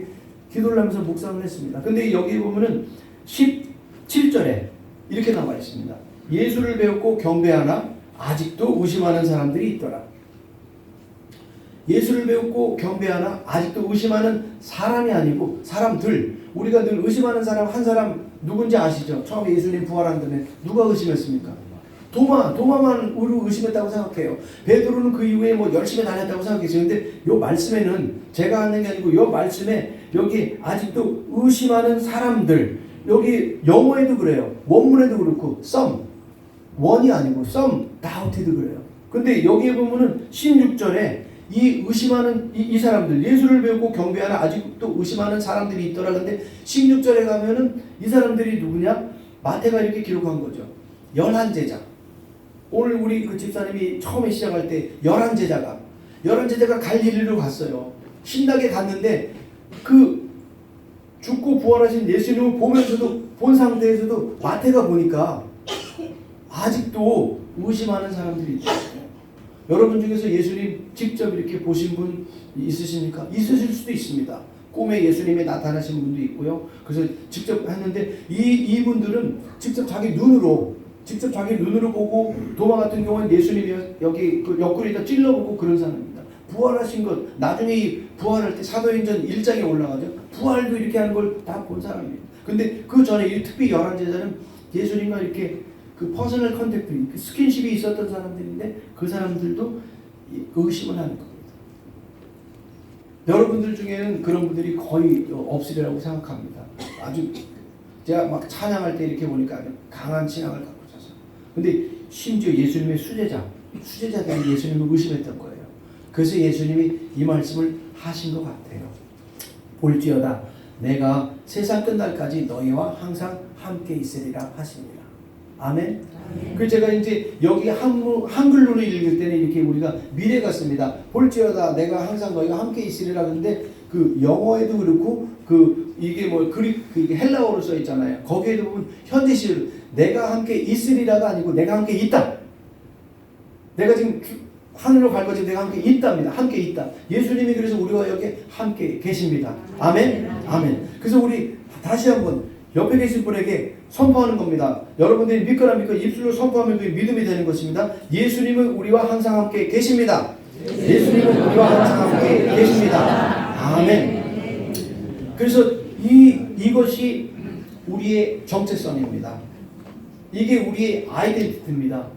기도를 하면서 묵상을 했습니다. 근데 여기 보면은 17절에 이렇게 나와 있습니다. 예수를 배웠고 경배하나 아직도 의심하는 사람들이 있더라. 예수를 배웠고 경배하나 아직도 의심하는 사람이 아니고 사람들, 우리가 늘 의심하는 사람 한 사람 누군지 아시죠? 처음에 예수님 부활한 다음에 누가 의심했습니까? 도마만 우리 의심했다고 생각해요. 베드로는 그 이후에 뭐 열심히 다녔다고 생각했어요. 근데 요 말씀에는 제가 하는 게 아니고 요 말씀에 여기 아직도 의심하는 사람들, 여기 영어에도 그래요. 원문에도 그렇고 some, one이 아니고 some doubted 그래요. 근데 여기에 보면은 16절에 이 의심하는 이 사람들, 예수를 배우고 경배하는 아직도 의심하는 사람들이 있더라. 근데 16절에 가면은 이 사람들이 누구냐? 마태가 이렇게 기록한 거죠. 11제자. 오늘 우리 그 집사님이 처음에 시작할 때 11제자가 갈릴리로 갔어요. 신나게 갔는데 그 죽고 부활하신 예수님을 보면서도 본 상태에서도 마태가 보니까 아직도 의심하는 사람들이 있어요. 여러분 중에서 예수님 직접 이렇게 보신 분 있으십니까? 있으실 수도 있습니다. 꿈에 예수님이 나타나신 분도 있고요. 그래서 직접 했는데 이분들은 직접 자기 눈으로 보고, 도마 같은 경우는 예수님이 여기 그 옆구리에다 찔러보고 그런 사람입니다. 부활하신 것, 나중에 이 부활할 때 사도행전 1장에 올라가죠. 부활도 이렇게 하는 걸 다 본 사람입니다. 근데 그 전에 이 특히 11제자는 예수님과 이렇게 그 퍼스널 컨택트, 그 스킨십이 있었던 사람들인데 그 사람들도 의심을 하는 겁니다. 여러분들 중에는 그런 분들이 거의 없으리라고 생각합니다. 아주 제가 막 찬양할 때 이렇게 보니까 아주 강한 신앙을 갖고 있어서. 근데 심지어 예수님의 수제자들이 예수님을 의심했던 거예요. 그래서 예수님이 이 말씀을 하신 것 같아요. 볼지어다 내가 세상 끝날까지 너희와 항상 함께 있으리라 하십니다. 아멘. 그래서 제가 이제 여기 한글로는 읽을 때는 이렇게 우리가 미래 같습니다. 볼지어다 내가 항상 너희와 함께 있으리라. 근데 그 영어에도 그렇고 그 이게 뭐 그게 헬라어로 써 있잖아요. 거기에도 보면 현재 시를 내가 함께 있으리라가 아니고 내가 함께 있다. 내가 지금 하늘로 갈 거지 내가 함께 있답니다. 함께 있다. 예수님이 그래서 우리와 여기 함께 계십니다. 아멘. 아멘. 그래서 우리 다시 한번 옆에 계신 분에게 선포하는 겁니다. 여러분들이 믿거나 믿고 입술로 선포하면 그게 믿음이 되는 것입니다. 예수님은 우리와 항상 함께 계십니다. 예수님은 우리와 항상 함께 계십니다. 아멘. 그래서 이것이 우리의 정체성입니다. 이게 우리의 아이덴티티입니다.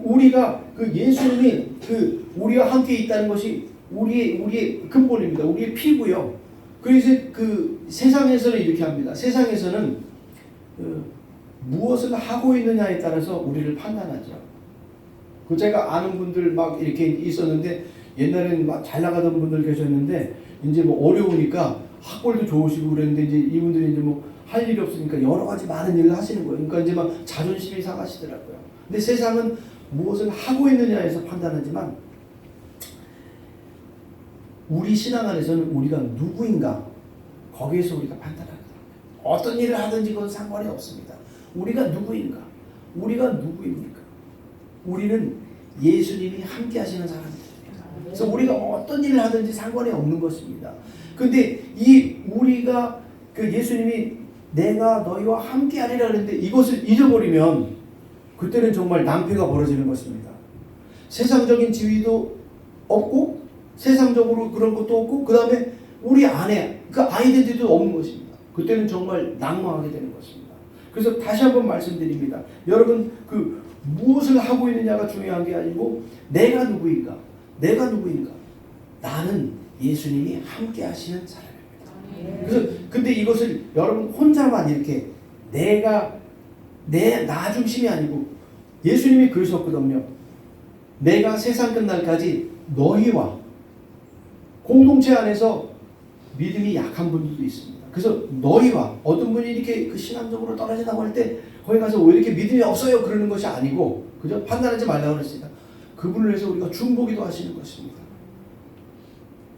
우리가 그 예수님이 그 우리와 함께 있다는 것이 우리의 근본입니다. 우리의 피고요. 그래서 그 세상에서는 이렇게 합니다. 세상에서는 무엇을 하고 있느냐에 따라서 우리를 판단하죠. 그 제가 아는 분들 막 이렇게 있었는데 옛날에는 막 잘 나가던 분들 계셨는데 이제 뭐 어려우니까 학벌도 좋으시고 그랬는데 이제 이분들이 이제 뭐 할 일이 없으니까 여러 가지 많은 일을 하시는 거예요. 그러니까 이제 막 자존심이 상하시더라고요. 근데 세상은 무엇을 하고 있느냐에서 판단하지만 우리 신앙 안에서는 우리가 누구인가 거기에서 우리가 판단합니다. 어떤 일을 하든지 그건 상관이 없습니다. 우리가 누구인가? 우리가 누구입니까? 우리는 예수님이 함께 하시는 사람들입니다. 그래서 우리가 어떤 일을 하든지 상관이 없는 것입니다. 근데 우리가 그 예수님이 내가 너희와 함께 하리라 그랬는데 이것을 잊어버리면 그때는 정말 낭패가 벌어지는 것입니다. 세상적인 지위도 없고 세상적으로 그런 것도 없고 그 다음에 우리 안에 그 아이덴티티도 없는 것입니다. 그때는 정말 낙망하게 되는 것입니다. 그래서 다시 한번 말씀드립니다. 여러분 그 무엇을 하고 있느냐가 중요한 게 아니고 내가 누구인가? 나는 예수님이 함께 하시는 사람입니다. 그래서 근데 이것을 여러분 혼자만 이렇게 나 중심이 아니고 예수님이 그러셨거든요. 내가 세상 끝날까지 너희와 공동체 안에서 믿음이 약한 분들도 있습니다. 그래서 너희와 어떤 분이 이렇게 그 신앙적으로 떨어진다고 할 때 거기 가서 왜 이렇게 믿음이 없어요? 그러는 것이 아니고 그죠? 판단하지 말라고 그랬습니다. 그분을 위해서 우리가 중보기도 하시는 것입니다.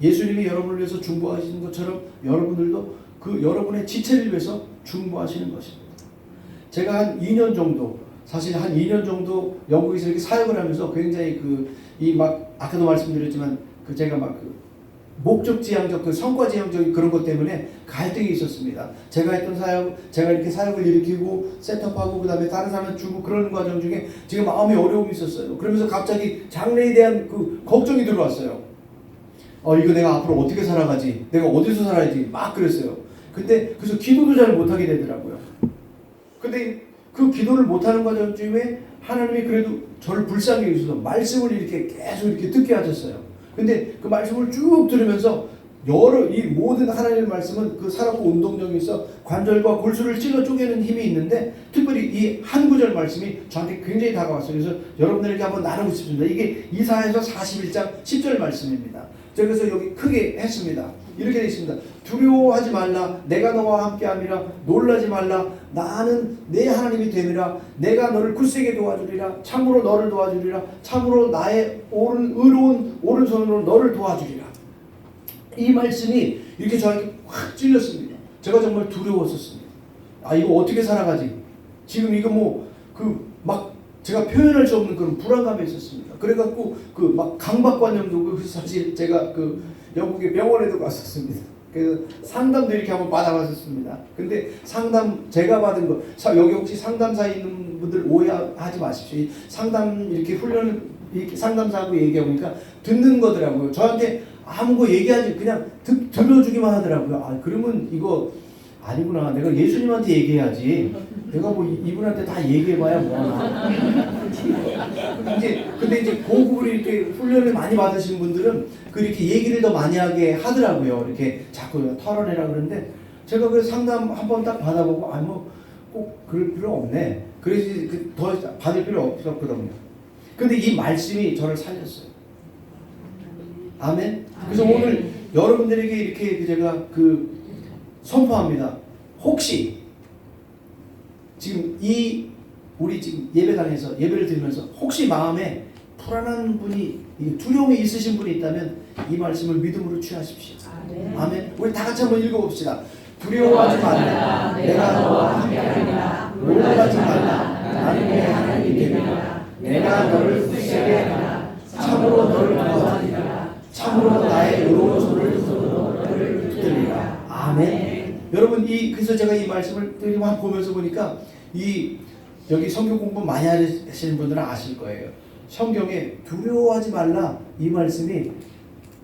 예수님이 여러분을 위해서 중보하시는 것처럼 여러분들도 그 여러분의 지체를 위해서 중보하시는 것입니다. 제가 한 2년 정도 사실 한 2년 정도 영국에서 이렇게 사역을 하면서 굉장히 아까도 말씀드렸지만 제가 목적지향적 성과지향적인 그런 것 때문에 갈등이 있었습니다. 제가 했던 제가 이렇게 사역을 일으키고 셋업하고 그 다음에 다른 사람 주고 그러는 과정 중에 지금 마음에 어려움이 있었어요. 그러면서 갑자기 장래에 대한 그 걱정이 들어왔어요. 이거 내가 앞으로 어떻게 살아가지? 내가 어디서 살아야지? 막 그랬어요. 근데 그래서 기도도 잘 못하게 되더라고요. 근데 그 기도를 못하는 과정 중에 하나님이 그래도 저를 불쌍히 여기셔서 말씀을 이렇게 계속 이렇게 듣게 하셨어요. 근데 그 말씀을 쭉 들으면서 이 모든 하나님의 말씀은 그 살았고 운동력이 있어 관절과 골수를 찔러 쪼개는 힘이 있는데 특별히 이 한 구절 말씀이 저한테 굉장히 다가왔어요. 그래서 여러분들에게 한번 나누고 싶습니다. 이게 이사야서 41장 10절 말씀입니다. 제가 그래서 여기 크게 했습니다. 이렇게 되어 있습니다. 두려워하지 말라. 내가 너와 함께함이라. 놀라지 말라. 나는 내 하나님이 됨이라. 내가 너를 굳세게 도와주리라. 참으로 너를 도와주리라. 참으로 나의 의로운 오른손으로 너를 도와주리라. 이 말씀이 이렇게 저한테 확 찔렸습니다. 제가 정말 두려웠었습니다. 이거 어떻게 살아가지? 지금 이거 막 제가 표현할 수 없는 그런 불안감이 있었습니다. 그래갖고 막 강박관념도 사실 제가 영국의 병원에도 갔었습니다. 그래서 상담도 이렇게 한번 받아봤었습니다. 근데 상담 제가 받은 거 여기 혹시 상담사 있는 분들 오해하지 마십시오. 상담 이렇게 훈련을 상담사하고 얘기해보니까 듣는 거더라고요. 저한테 아무 거 얘기하지 그냥 들어주기만 하더라고요. 그러면 이거 아니구나. 내가 예수님한테 얘기해야지. 내가 이분한테 다 얘기해봐야 뭐하나. 근데 이제 고급으로 이렇게 훈련을 많이 받으신 분들은 그렇게 얘기를 더 많이 하게 하더라고요. 이렇게 자꾸 털어내라 그러는데 제가 그 상담 한번 딱 받아보고 꼭 그럴 필요 없네. 그래서 더 받을 필요 없었거든요. 근데 이 말씀이 저를 살렸어요. 아멘. 그래서 오늘 여러분들에게 이렇게 제가 선포합니다. 혹시 지금 우리 지금 예배당에서 예배를 드리면서 혹시 마음에 불안한 분이 두려움이 있으신 분이 있다면 이 말씀을 믿음으로 취하십시오. 아멘. 우리 다 같이 한번 읽어봅시다. 두려워하지 말라. 내가 너와 함께하리라. 놀라지 말라. 나는 내 하나님이 됨이라. 내가 너를 굳세게 하리라. 참으로 너를 도와주리라. 참으로 나의 의로운 손을 너를 붙들리라. 아멘. 여러분 그래서 제가 이 말씀을 보면서 보니까 여기 성경 공부 많이 하시는 분들은 아실 거예요. 성경에 두려워하지 말라 이 말씀이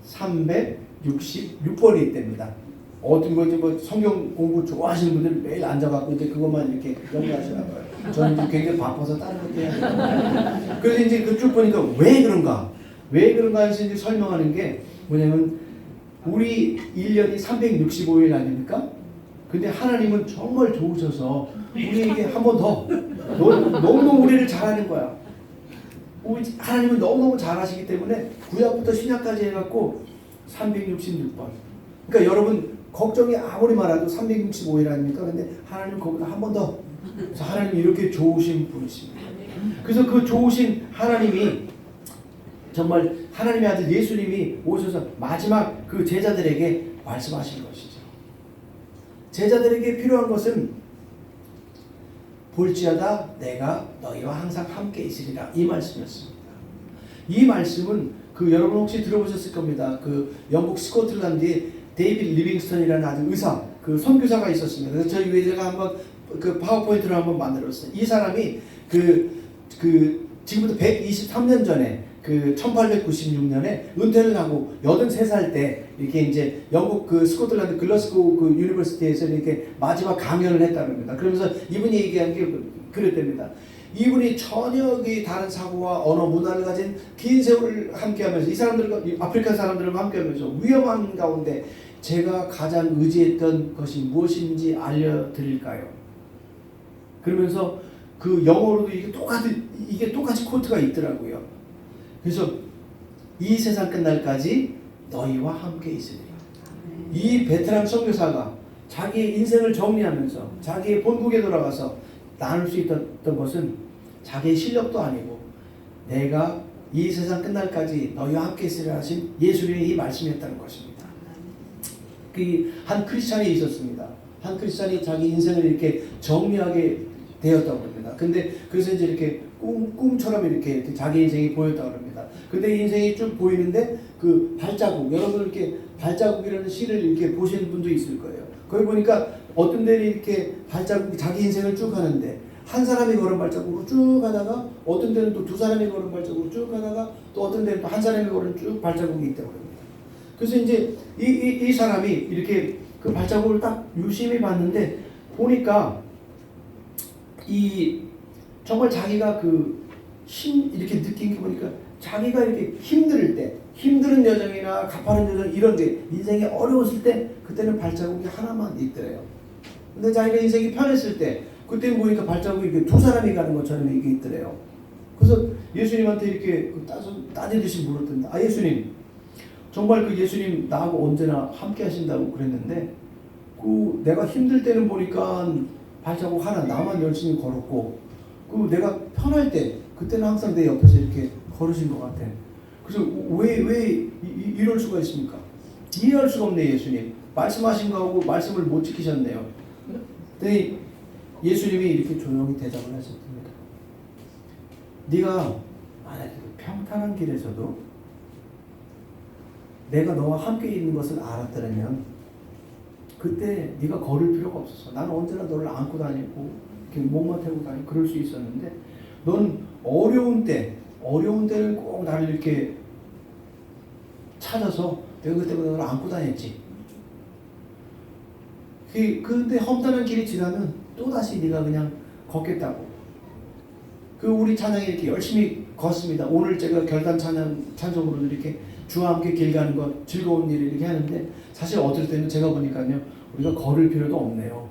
366번이 있답니다. 어떤 건지 성경 공부 좋아하시는 분들 매일 앉아갖고 이제 그것만 이렇게 연구하시나 봐요. 저는 굉장히 바빠서 다른 것도 해야 돼요. 그래서 이제 그쭉 보니까 왜 그런가 해서 이제 설명하는 게 뭐냐면 우리 1년이 365일 아닙니까? 근데 하나님은 정말 좋으셔서 우리에게 한 번 더 너무너무 우리를 잘하는 거야. 하나님은 너무너무 잘하시기 때문에 구약부터 신약까지 해갖고 366번. 그러니까 여러분 걱정이 아무리 많아도 365일 아닙니까? 근데 하나님은 거기다 한 번 더. 그래서 하나님이 이렇게 좋으신 분이십니다. 그래서 그 좋으신 하나님이 정말 하나님의 아들 예수님이 오셔서 마지막 그 제자들에게 말씀하신 것이죠. 제자들에게 필요한 것은 볼지어다 내가 너희와 항상 함께 있으리라 이 말씀이었습니다. 이 말씀은 여러분 혹시 들어보셨을 겁니다. 영국 스코틀랜드에 데이빗 리빙스턴이라는 아주 의사 선교사가 있었습니다. 그래서 저희 제가 한번 파워포인트를 한번 만들었어요. 이 사람이 지금부터 123년 전에 1896년에 은퇴를 하고 83살 때 이렇게 이제 영국 스코틀랜드 글러스고 유니버시티에서 이렇게 마지막 강연을 했다는 겁니다. 그러면서 이분이 얘기한 게 그랬답니다. 이분이 전혀 다른 사고와 언어 문화를 가진 긴 세월을 함께하면서 이 사람들과 아프리카 사람들과 함께하면서 위험한 가운데 제가 가장 의지했던 것이 무엇인지 알려드릴까요? 그러면서 영어로도 이게 똑같이 코트가 있더라고요. 그래서 이 세상 끝날까지 너희와 함께 있으리라. 이 베테랑 선교사가 자기의 인생을 정리하면서 자기의 본국에 돌아가서 나눌 수 있었던 것은 자기의 실력도 아니고 내가 이 세상 끝날까지 너희와 함께 있으리라 하신 예수님의 이 말씀이었다는 것입니다. 한 크리스찬이 있었습니다. 한 크리스찬이 자기 인생을 이렇게 정리하게 되었다고 합니다. 근데 그래서 이제 이렇게 꿈처럼 이렇게 자기 인생이 보였다고 합니다. 근데 인생이 쭉 보이는데 발자국, 여러분 이렇게 발자국이라는 시를 이렇게 보시는 분도 있을 거예요. 거기 보니까 어떤 데는 이렇게 발자국이 자기 인생을 쭉 하는데 한 사람이 걸은 발자국으로 쭉 가다가 어떤 데는 또 두 사람이 걸은 발자국으로 쭉 가다가 또 어떤 데는 또 한 사람이 걸은 쭉 발자국이 있다고 합니다. 그래서 이제 이 사람이 이렇게 그 발자국을 딱 유심히 봤는데 보니까 이 정말 자기가 이렇게 느낀 게 보니까 자기가 이렇게 힘들 때, 힘든 여정이나 가파른 여정 이런 게 인생이 어려웠을 때 그때는 발자국이 하나만 있더래요. 근데 자기가 인생이 편했을 때 그때 보니까 발자국이 이렇게 두 사람이 가는 것처럼 이게 있더래요. 그래서 예수님한테 이렇게 따지듯이 물었던데, 아 예수님, 정말 그 예수님 나하고 언제나 함께 하신다고 그랬는데 내가 힘들 때는 보니까 발자국 하나 나만 열심히 걸었고 내가 편할 때 그때는 항상 내 옆에서 이렇게 걸으신 것 같아. 그래서 왜 이럴 수가 있습니까? 이해할 수가 없네 예수님. 말씀하신 거하고 말씀을 못 지키셨네요. 근데 예수님이 이렇게 조용히 대답을 하셨습니다. 네가 만약에 평탄한 길에서도 내가 너와 함께 있는 것을 알았더라면 그때 네가 걸을 필요가 없었어. 나는 언제나 너를 안고 다니고 이렇게 목마 태우고 다니고 그럴 수 있었는데 넌 어려운 때는 꼭 나를 이렇게 찾아서 내가 그때마다 너를 안고 다녔지. 근데 험난한 길이 지나면 또다시 네가 그냥 걷겠다고. 우리 찬양이 이렇게 열심히 걷습니다. 오늘 제가 결단 찬송으로 이렇게 주와 함께 길 가는 것 즐거운 일 이렇게 하는데 사실 어떨 때는 제가 보니까요 우리가 걸을 필요도 없네요.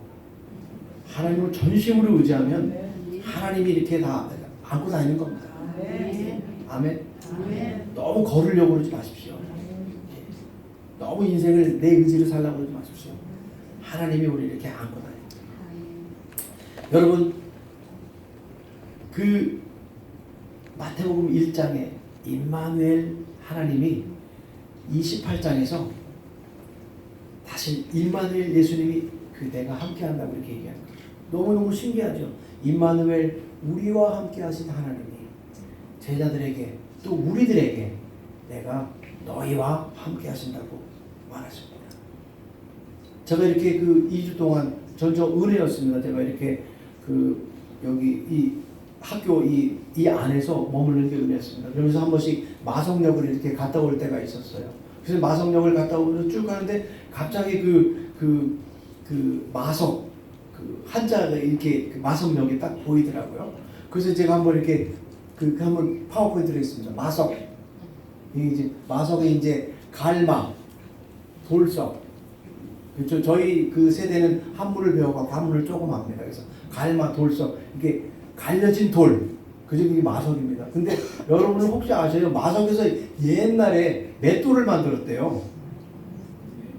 하나님을 전심으로 의지하면 하나님이 이렇게 다 안고 다니는 겁니다. 아멘. 너무 걸으려고 그러지 마십시오. 너무 인생을 내 의지로 살려고 그러지 마십시오. 하나님이 우리 이렇게 안고 다닙니다. 여러분 마태복음 1장에 임마누엘 하나님이 28장에서 다시 임마누엘 예수님이 내가 함께한다고 이렇게 얘기하는 거예요. 너무너무 신기하죠. 임마누엘 우리와 함께하신 하나님이 제자들에게 또 우리들에게 내가 너희와 함께하신다고 말하십니다. 제가 이렇게 2주 동안 전저 은혜였습니다. 제가 이렇게 여기 이 학교 이 안에서 머무르는 게 은혜였습니다. 그러면서 한 번씩 마성역을 이렇게 갔다 올 때가 있었어요. 그래서 마성역을 갔다 오면서 쭉 가는데 갑자기 마성 한자가 이렇게 마성역이 딱 보이더라고요. 그래서 제가 한번 이렇게 한번 파워포인트를 했습니다. 마석. 이제 마석에 이제 갈마, 돌석. 그렇죠. 저희 세대는 한문을 배워가 한문을 조금 합니다. 그래서 갈마, 돌석 이게 갈려진 돌. 그게 마석입니다. 근데 여러분은 혹시 아세요? 마석에서 옛날에 맷돌을 만들었대요.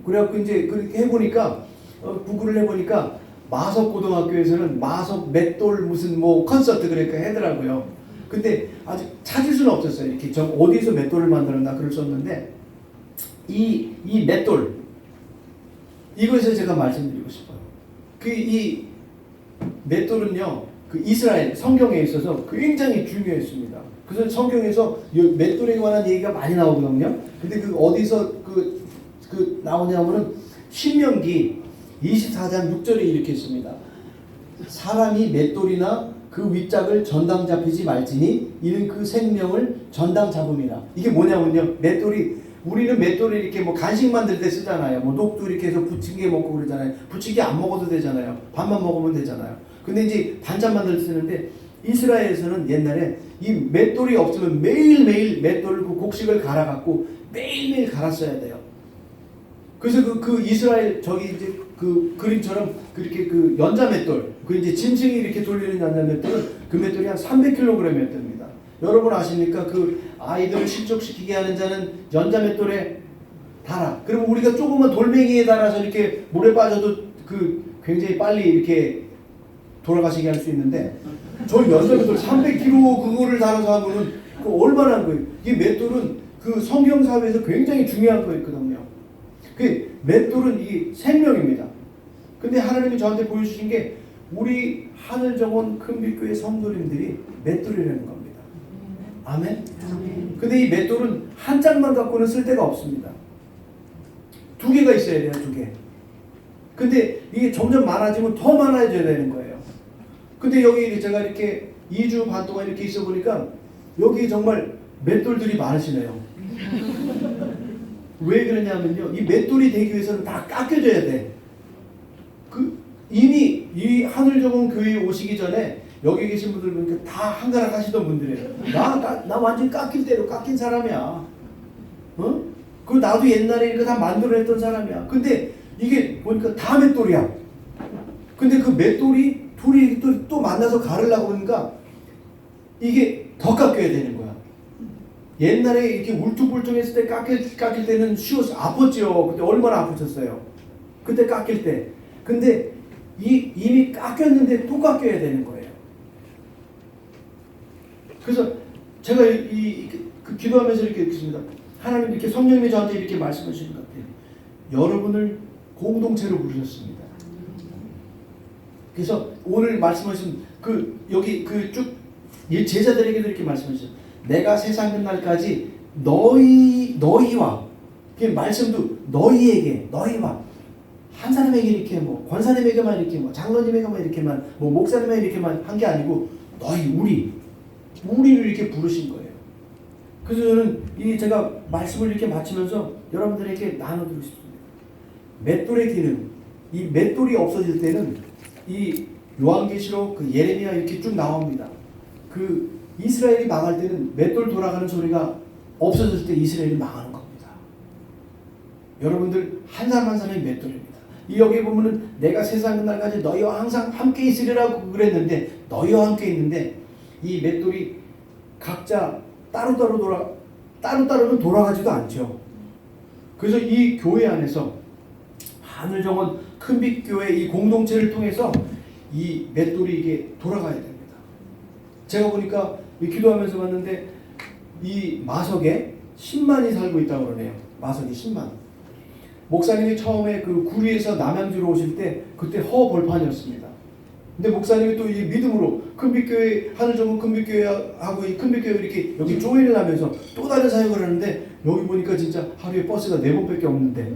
그래갖고 이제 그렇게 해보니까 구글을 해보니까 마석 고등학교에서는 마석 맷돌 무슨 콘서트 그러니까 하더라고요. 근데 아직 찾을 수는 없었어요. 이렇게 어디서 맷돌을 만들었나 그럴 수 없는데 이 맷돌 이것에 제가 말씀드리고 싶어요. 이 맷돌은요 이스라엘 성경에 있어서 굉장히 중요했습니다. 그래서 성경에서 맷돌에 관한 얘기가 많이 나오거든요. 근데 어디서 나오냐면은 신명기 24장 6절에 이렇게 있습니다. 사람이 맷돌이나 그 윗짝을 전당 잡히지 말지니 이는 그 생명을 전당 잡음이라. 이게 뭐냐면요. 우리는 맷돌이 이렇게 간식 만들 때 쓰잖아요. 녹두 이렇게 해서 부침개 먹고 그러잖아요. 부침개 안 먹어도 되잖아요. 밥만 먹으면 되잖아요. 근데 이제 반찬 만들 때 쓰는데 이스라엘에서는 옛날에 이 맷돌이 없으면 매일매일 맷돌 곡식을 갈아갖고 매일매일 갈았어야 돼요. 그래서 이스라엘 이제 그림처럼 그렇게 연자 맷돌, 이제 짐승이 이렇게 돌리는 연자 맷돌은 그 맷돌이 한 300kg이었답니다. 여러분 아십니까? 아이들을 실족시키게 하는 자는 연자 맷돌에 달아. 그러면 우리가 조그만 돌멩이에 달아서 이렇게 물에 빠져도 굉장히 빨리 이렇게 돌아가시게 할 수 있는데 저 연자 맷돌 300kg 그거를 달아서 하면은 얼마나 한 거예요? 이 맷돌은 성경 사회에서 굉장히 중요한 거였거든요. 맷돌은 이 생명입니다. 근데 하나님이 저한테 보여주신 게 우리 하늘 정원 큰빛교회 성도님들이 맷돌이라는 겁니다. 아멘? 근데 이 맷돌은 한 짝만 갖고는 쓸 데가 없습니다. 2개가 있어야 돼요. 2개. 근데 이게 점점 많아지면 더 많아져야 되는 거예요. 근데 여기 제가 이렇게 2주 반 동안 이렇게 있어 보니까 여기 정말 맷돌들이 많으시네요. 왜 그러냐면요. 이 맷돌이 되기 위해서는 다 깎여져야 돼. 이미 이 하늘정원 교회에 오시기 전에 여기 계신 분들 보니까 다 한가락 하시던 분들이에요. 나 완전 깎일 대로 깎인 사람이야. 어? 그 나도 옛날에 이거 다 만들어냈던 사람이야. 근데 이게 보니까 다 맷돌이야. 근데 그 맷돌이 둘이 또 만나서 가르려고 그러니까 이게 더 깎여야 되는 거야. 옛날에 이렇게 울퉁불퉁했을 때 깎일 때는 쉬워서 아팠죠. 그때 얼마나 아프셨어요. 그때 깎일 때. 근데 이미 깎였는데 또 깎여야 되는 거예요. 그래서 제가 그 기도하면서 이렇게 읽습니다. 하나님 이렇게 성령님이 저한테 이렇게 말씀하시는 것 같아요. 여러분을 공동체로 부르셨습니다. 그래서 오늘 말씀하신 여기 쭉 제자들에게도 이렇게 말씀하셨어요. 내가 세상 끝날까지 너희와 말씀도 너희와 한 사람에게 이렇게 권사님에게만 이렇게 장로님에게만 이렇게만 목사님에게 이렇게만 한 게 아니고 우리를 이렇게 부르신 거예요. 그래서 저는 제가 말씀을 이렇게 마치면서 여러분들에게 나눠드리고 싶습니다. 맷돌의 기능, 이 맷돌이 없어질 때는 이 요한계시록 예레미야 이렇게 쭉 나옵니다. 이스라엘이 망할 때는 맷돌 돌아가는 소리가 없어질 때 이스라엘이 망하는 겁니다. 여러분들 한 사람 한 사람이 맷돌입니다. 여기 보면은 내가 세상 끝날까지 너희와 항상 함께 있으리라고 그랬는데 너희와 함께 있는데 이 맷돌이 각자 따로따로는 돌아가지도 않죠. 그래서 이 교회 안에서 하늘정원 큰빛교회 이 공동체를 통해서 이 맷돌이 이게 돌아가야 됩니다. 제가 보니까 기도하면서 봤는데 이 마석에 10만이 살고 있다고 그러네요. 마석이 10만. 목사님이 처음에 구리에서 남양주로 오실 때 그때 허벌판이었습니다. 근데 목사님이 또 이 믿음으로 큰빛교회 하늘정원 큰빛교회하고 이 큰빛교회 이렇게 여기 조인을 하면서 또 다른 사역을 하는데 여기 보니까 진짜 하루에 버스가 4번밖에 없는데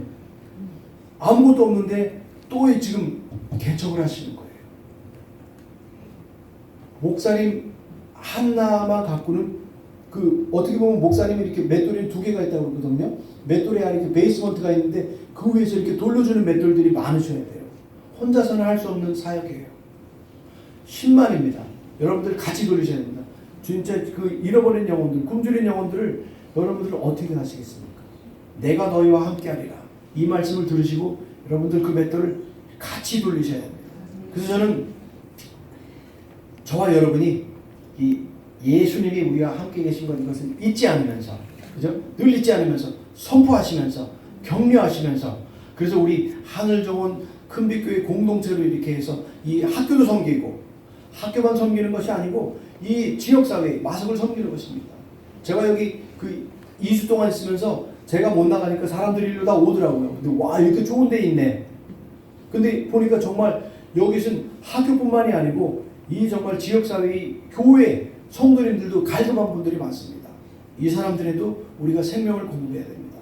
아무것도 없는데 또 지금 개척을 하시는 거예요. 목사님 하나만 갖고는 어떻게 보면 목사님이 이렇게 맷돌이 2개가 있다고 그러거든요. 맷돌이 안에 이렇게 베이스먼트가 있는데 그 위에서 이렇게 돌려주는 맷돌들이 많으셔야 돼요. 혼자서는 할 수 없는 사역이에요. 10만입니다. 여러분들 같이 돌리셔야 됩니다. 진짜 잃어버린 영혼들, 굶주린 영혼들을 여러분들 어떻게 하시겠습니까? 내가 너희와 함께하리라. 이 말씀을 들으시고 여러분들 그 맷돌을 같이 돌리셔야 됩니다. 그래서 저는 저와 여러분이 예수님이 우리와 함께 계신 것 이것을 잊지 않으면서, 그죠? 늘 잊지 않으면서 선포하시면서 격려하시면서, 그래서 우리 하늘정원 큰빛교회 공동체로 이렇게 해서 이 학교도 섬기고, 학교만 섬기는 것이 아니고 이 지역사회 마석을 섬기는 것입니다. 제가 여기 2주 동안 있으면서 제가 못 나가니까 사람들이 일로 다 오더라고요. 근데 와 이렇게 좋은 데 있네. 근데 보니까 정말 여기는 학교뿐만이 아니고 이 정말 지역사회 교회 성도님들도 갈급한 분들이 많습니다. 이 사람들에도 우리가 생명을 공급해야 됩니다.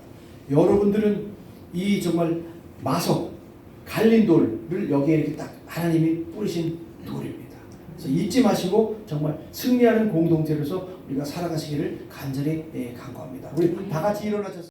여러분들은 이 정말 마석 갈린 돌을 여기에 이렇게 딱 하나님이 뿌리신 돌입니다. 그래서 잊지 마시고 정말 승리하는 공동체로서 우리가 살아가시기를 간절히 간구합니다. 우리 다 같이 일어나셔서